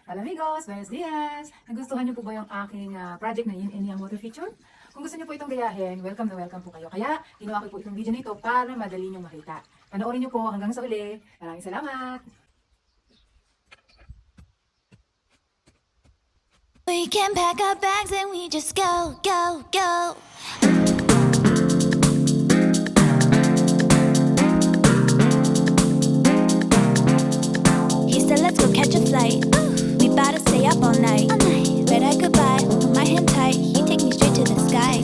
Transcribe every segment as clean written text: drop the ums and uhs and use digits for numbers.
Hola amigos, buenos dias! Nagustuhan niyo po ba yung aking project na Yin and Yang water feature? Kung gusto niyo po itong gayahin, welcome na welcome po kayo. Kaya ginawa ko po itong video nito para madali niyo makita. Panoorin niyo po hanggang sa uli. Maraming salamat! We can pack our bags and we just go, go, go. He said let's go catch a flight. We bout to stay up all night. Red eye goodbye, hold my hand tight. He take me straight to the sky.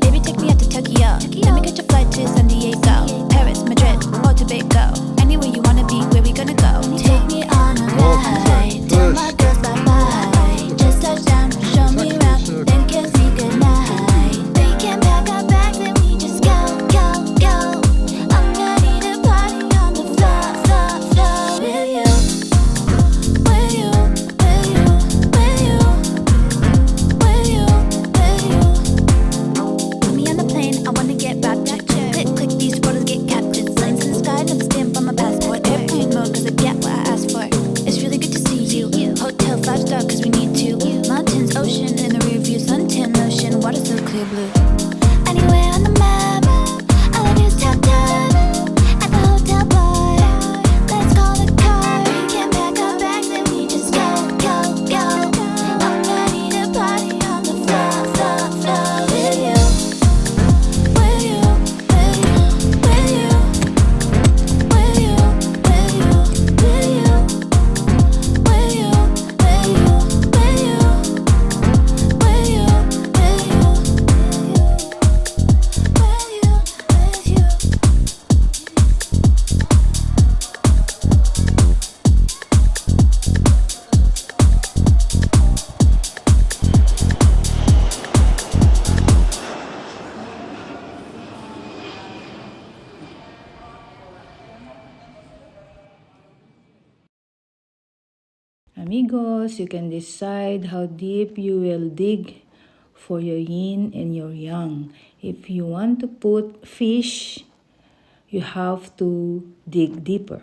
Baby take me out to Tokyo. Let me catch a flight to San Diego, Paris, Madrid, or Tobago. Anywhere you wanna be, where we gonna go? Take me on a ride. Tell my girls bye bye. Just touch down, show me around, then kiss me goodnight. We can pack our bags and we just go, go, go. I'm ready to party on the floor, floor, floor with you. With you, with you, with you, with you, with you. Put me on the plane, I wanna get raptured. Click, click, these photos get captured. Signs in the sky, never stamp on my passport. Airplane mode, cause I get what I asked for. It's really good to see you. Hotel 5-star, cause we need to. Mountains, ocean, in the rear view. Suntan lotion, water so clear blue. Anywhere on the map, all I do is tap tap. At the hotel bar, let's call the car. We can pack our bags and we just go, go, go. I'm ready to party on the floor, floor, floor with you. With you, with you, with you. With you, with you, with you. With you, with you, with you. With you, with you, with you, with you. Amigos, you can decide how deep you will dig for your yin and your yang. If you want to put fish, you have to dig deeper.